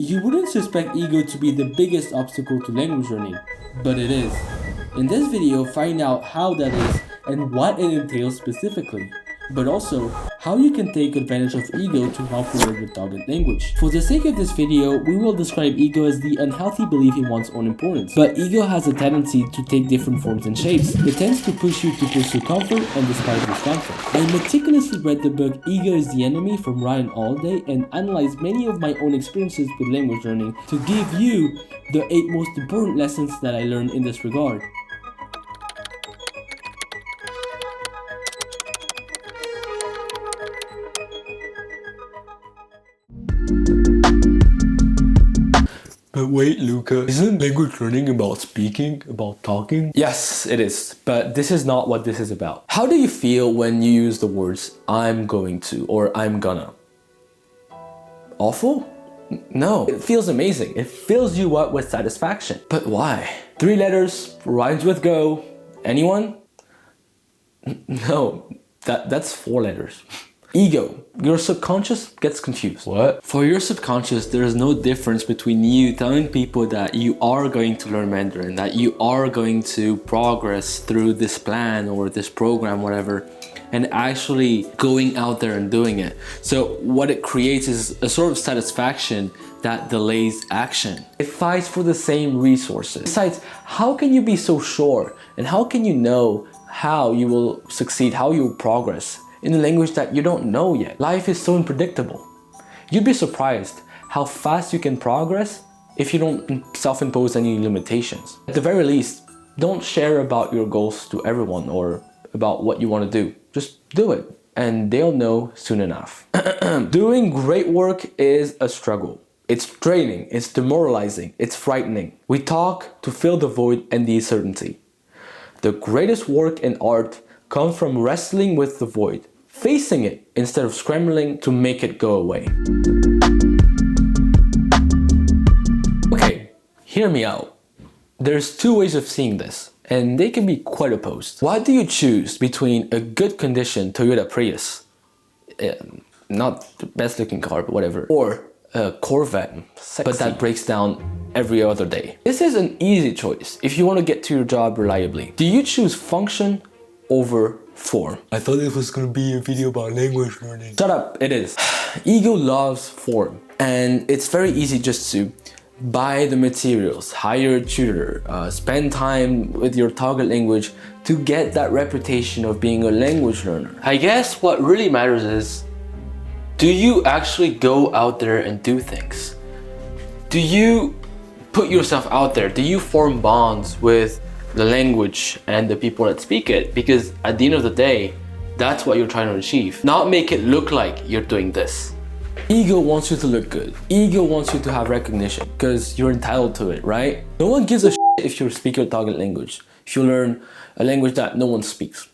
You wouldn't suspect ego to be the biggest obstacle to language learning, but it is. In this video, find out how that is and what it entails specifically, but also how you can take advantage of ego to help you learn your target language. For the sake of this video, we will describe ego as the unhealthy belief in one's own importance. But ego has a tendency to take different forms and shapes. It tends to push you to pursue comfort and despise discomfort. I meticulously read the book Ego is the Enemy from Ryan Holiday and analyzed many of my own experiences with language learning to give you the 8 most important lessons that I learned in this regard. But wait, Luca, isn't language learning about speaking, about talking? Yes, it is, but this is not what this is about. How do you feel when you use the words I'm going to or I'm gonna? Awful? No, it feels amazing. It fills you up with satisfaction. But why? 3 letters, rhymes with go. Anyone? No, that's 4 letters. Ego. Your subconscious gets confused. What? For your subconscious, there is no difference between you telling people that you are going to learn Mandarin, that you are going to progress through this plan or this program, whatever, and actually going out there and doing it. So what it creates is a sort of satisfaction that delays action. It fights for the same resources. Besides, how can you be so sure? And how can you know how you will succeed, how you will progress in a language that you don't know yet? Life is so unpredictable. You'd be surprised how fast you can progress if you don't self-impose any limitations. At the very least, don't share about your goals to everyone or about what you want to do. Just do it and they'll know soon enough. Doing great work is a struggle. It's draining, it's demoralizing, it's frightening. We talk to fill the void and the uncertainty. The greatest work in art comes from wrestling with the void, facing it instead of scrambling to make it go away. Okay, hear me out. There's 2 ways of seeing this, and they can be quite opposed. Why do you choose between a good condition Toyota Prius, not the best looking car, but whatever, or a Corvette, but that breaks down every other day? This is an easy choice if you want to get to your job reliably. Do you choose function over form? I thought this was gonna be a video about language learning. Shut up, it is. Ego loves form, and it's very easy just to buy the materials, hire a tutor, spend time with your target language to get that reputation of being a language learner. I guess what really matters is, do you actually go out there and do things? Do you put yourself out there? Do you form bonds with the language and the people that speak it? Because at the end of the day, that's what you're trying to achieve. Not make it look like you're doing this. Ego wants you to look good. Ego wants you to have recognition because you're entitled to it, right? No one gives a shit if you speak your target language, if you learn a language that no one speaks.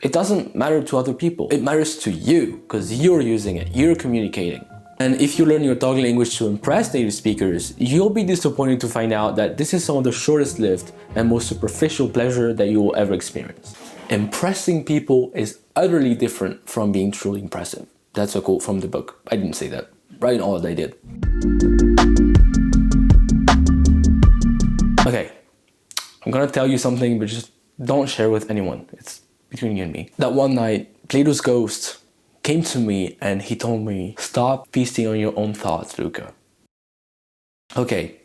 It doesn't matter to other people. It matters to you because you're using it, you're communicating. And if you learn your target language to impress native speakers, you'll be disappointed to find out that this is some of the shortest lived and most superficial pleasure that you will ever experience. Impressing people is utterly different from being truly impressive. That's a quote from the book. I didn't say that. Ryan Holiday did. Okay, I'm gonna tell you something, but just don't share with anyone. It's between you and me. That one night, Plato's ghost came to me and he told me, stop feasting on your own thoughts, Luca. Okay,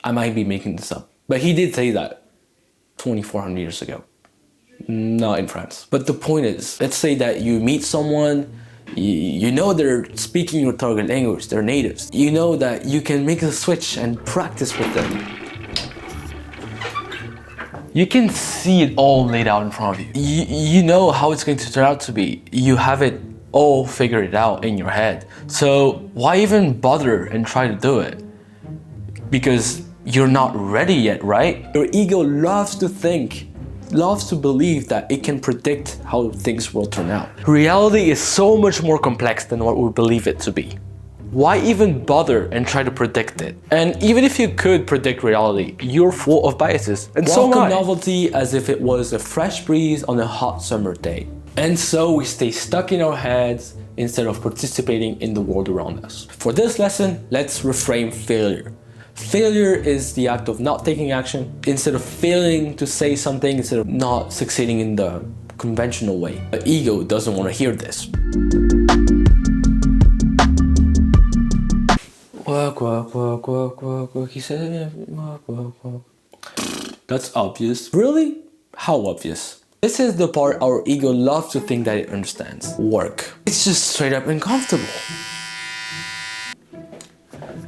I might be making this up, but he did say that 2,400 years ago, not in France. But the point is, let's say that you meet someone, you know they're speaking your target language, they're natives. You know that you can make a switch and practice with them. You can see it all laid out in front of you. You know how it's going to turn out to be. You have it all figured out in your head. So why even bother and try to do it? Because you're not ready yet, right? Your ego loves to think, loves to believe that it can predict how things will turn out. Reality is so much more complex than what we believe it to be. Why even bother and try to predict it? And even if you could predict reality, you're full of biases. And so welcome novelty as if it was a fresh breeze on a hot summer day. And so we stay stuck in our heads, instead of participating in the world around us. For this lesson, let's reframe failure. Failure is the act of not taking action. Instead of failing to say something, instead of not succeeding in the conventional way. The ego doesn't want to hear this. He said, that's obvious. Really? How obvious? This is the part our ego loves to think that it understands. Work. It's just straight up uncomfortable.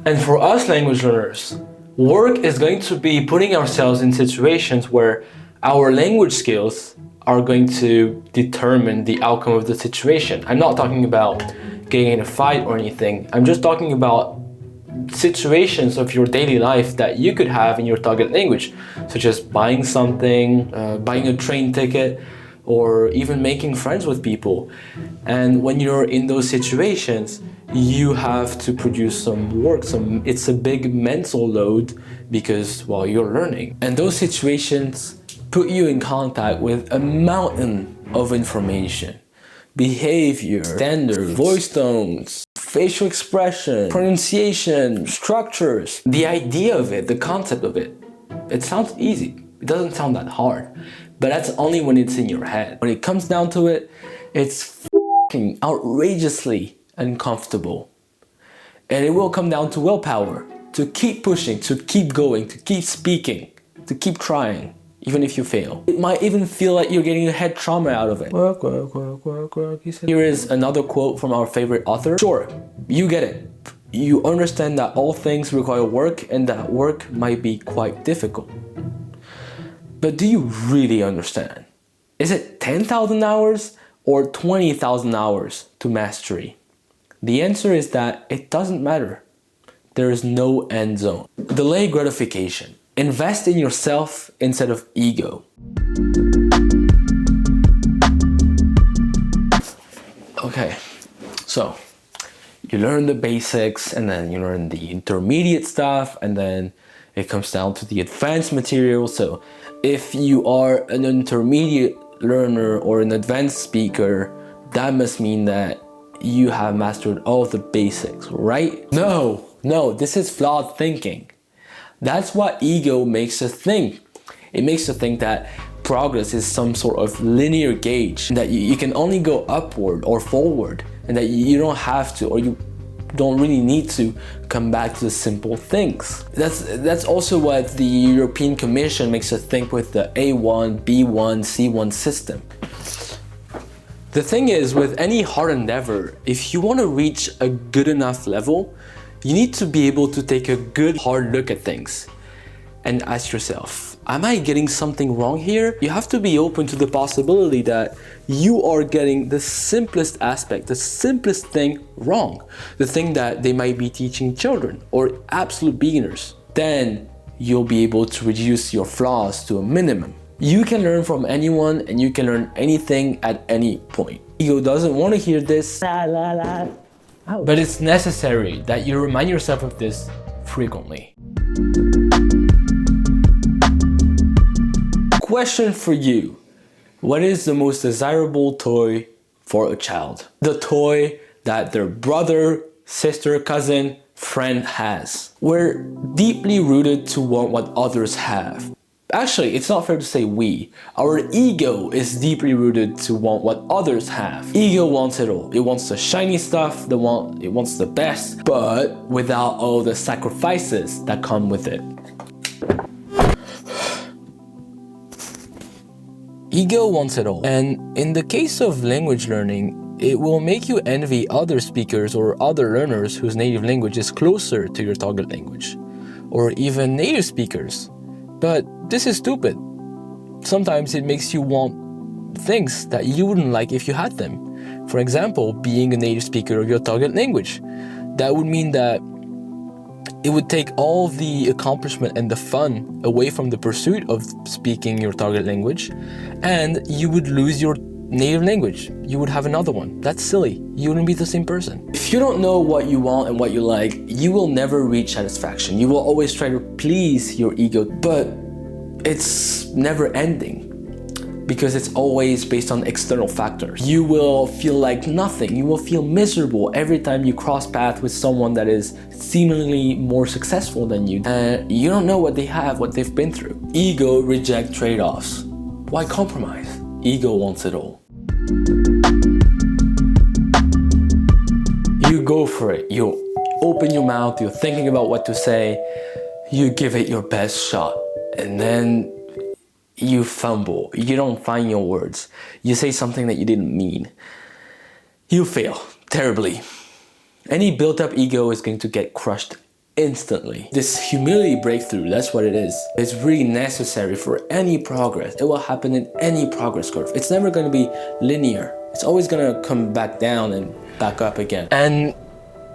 And for us language learners, work is going to be putting ourselves in situations where our language skills are going to determine the outcome of the situation. I'm not talking about getting in a fight or anything. I'm just talking about situations of your daily life that you could have in your target language, such as buying something, buying a train ticket, or even making friends with people. And when you're in those situations, you have to produce some work. It's a big mental load because, well, you're learning. And those situations put you in contact with a mountain of information. Behavior, standards, voice tones, facial expression, pronunciation, structures. The idea of it, the concept of it, it sounds easy. It doesn't sound that hard. But that's only when it's in your head. When it comes down to it, it's f***ing outrageously uncomfortable. And it will come down to willpower, to keep pushing, to keep going, to keep speaking, to keep trying, even if you fail. It might even feel like you're getting a head trauma out of it. Here is another quote from our favorite author. Sure, you get it. You understand that all things require work and that work might be quite difficult. But do you really understand? Is it 10,000 hours or 20,000 hours to mastery? The answer is that it doesn't matter. There is no end zone. Delay gratification. Invest in yourself instead of ego. Okay, so you learn the basics and then you learn the intermediate stuff and then it comes down to the advanced material. So if you are an intermediate learner or an advanced speaker, that must mean that you have mastered all the basics, right? No, this is flawed thinking. That's what ego makes us think. It makes us think that progress is some sort of linear gauge, that you can only go upward or forward, and that you don't have to, or you don't really need to come back to the simple things. That's also what the European Commission makes us think with the A1, B1, C1 system. The thing is, with any hard endeavor, if you want to reach a good enough level, you need to be able to take a good hard look at things and ask yourself, am I getting something wrong here? You have to be open to the possibility that you are getting the simplest aspect, the simplest thing wrong, the thing that they might be teaching children or absolute beginners. Then you'll be able to reduce your flaws to a minimum. You can learn from anyone and you can learn anything at any point. Ego doesn't want to hear this, but it's necessary that you remind yourself of this frequently. Question for you. What is the most desirable toy for a child? The toy that their brother, sister, cousin, friend has. We're deeply rooted to want what others have. Actually, it's not fair to say we. Our ego is deeply rooted to want what others have. Ego wants it all. It wants the shiny stuff, it wants the best, but without all the sacrifices that come with it. Ego wants it all. And in the case of language learning, it will make you envy other speakers or other learners whose native language is closer to your target language, or even native speakers. But this is stupid. Sometimes it makes you want things that you wouldn't like if you had them. For example, being a native speaker of your target language. That would mean that it would take all the accomplishment and the fun away from the pursuit of speaking your target language, and you would lose your native language. You would have another one. That's silly. You wouldn't be the same person. If you don't know what you want and what you like, you will never reach satisfaction. You will always try to please your ego, but it's never ending. because it's always based on external factors. You will feel like nothing. You will feel miserable every time you cross paths with someone that is seemingly more successful than you. And you don't know what they have, what they've been through. Ego rejects trade-offs. Why compromise? Ego wants it all. You go for it. You open your mouth, you're thinking about what to say, you give it your best shot, and then you fumble, you don't find your words, you say something that you didn't mean. You fail terribly. Any built-up ego is going to get crushed instantly. This humility breakthrough, that's what it is. It's really necessary for any progress. It will happen in any progress curve. It's never going to be linear. It's always going to come back down and back up again. And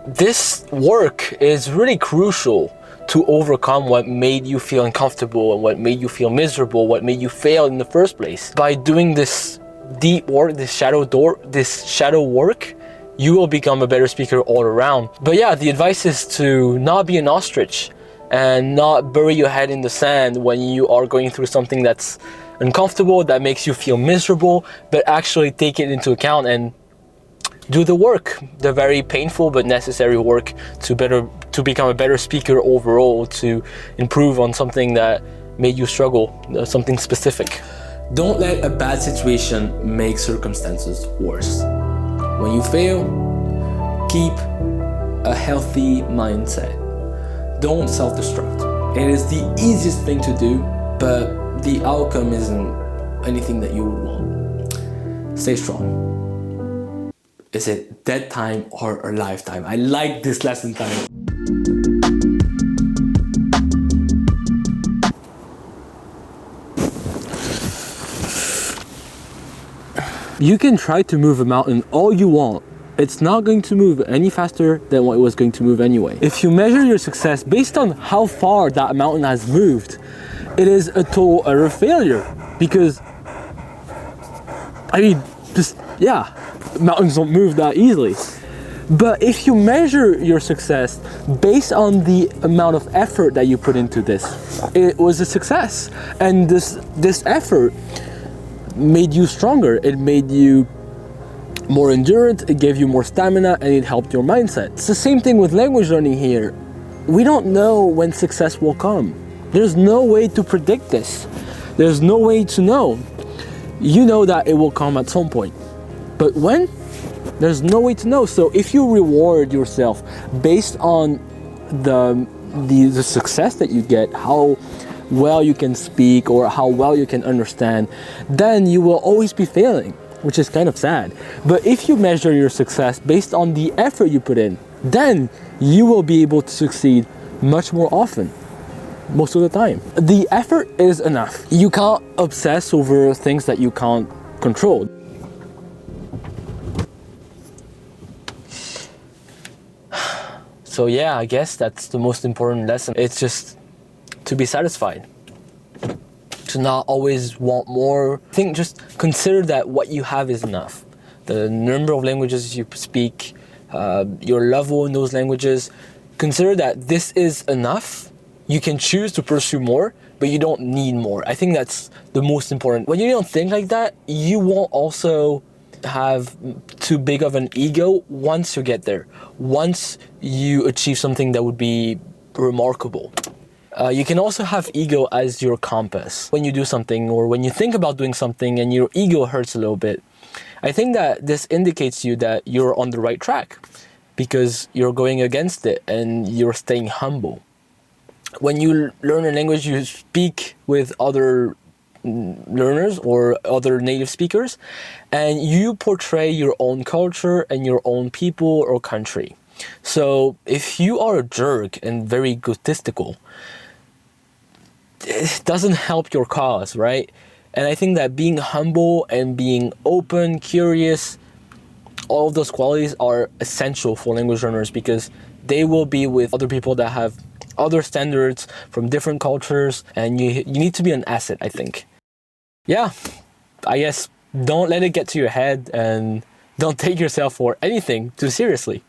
this work is really crucial to overcome what made you feel uncomfortable and what made you feel miserable, what made you fail in the first place. By doing this deep work, this shadow work, you will become a better speaker all around. But yeah, the advice is to not be an ostrich and not bury your head in the sand when you are going through something that's uncomfortable, that makes you feel miserable, but actually take it into account and do the work, the very painful but necessary work to become a better speaker overall, to improve on something that made you struggle, something specific. Don't let a bad situation make circumstances worse. When you fail, keep a healthy mindset. Don't self-destruct. It is the easiest thing to do, but the outcome isn't anything that you would want. Stay strong. Is it dead time or a lifetime? I like this lesson title. You can try to move a mountain all you want. It's not going to move any faster than what it was going to move anyway. If you measure your success based on how far that mountain has moved, it is a total utter failure. Because, I mean, mountains don't move that easily. But if you measure your success based on the amount of effort that you put into this, it was a success. And this effort made you stronger. It made you more endurant, it gave you more stamina, and it helped your mindset. It's the same thing with language learning here. We don't know when success will come. There's no way to predict this. There's no way to know. You know that it will come at some point. But when? There's no way to know. So if you reward yourself based on the success that you get, how well you can speak or how well you can understand, then you will always be failing, which is kind of sad. But if you measure your success based on the effort you put in, then you will be able to succeed much more often, most of the time. The effort is enough. You can't obsess over things that you can't control. So yeah, I guess that's the most important lesson. It's just to be satisfied, to not always want more. Just consider that what you have is enough. The number of languages you speak, your level in those languages, consider that this is enough. You can choose to pursue more, but you don't need more. I think that's the most important. When you don't think like that, you won't also have too big of an ego once you get there, once you achieve something that would be remarkable. You can also have ego as your compass. When you do something or when you think about doing something and your ego hurts a little bit, I think that this indicates you that you're on the right track because you're going against it and you're staying humble. When you learn a language, you speak with other learners or other native speakers, and you portray your own culture and your own people or country. So if you are a jerk and very egotistical, it doesn't help your cause, right? And I think that being humble and being open, curious, all of those qualities are essential for language learners because they will be with other people that have other standards from different cultures, and you need to be an asset, I think. Yeah, I guess don't let it get to your head and don't take yourself or anything too seriously.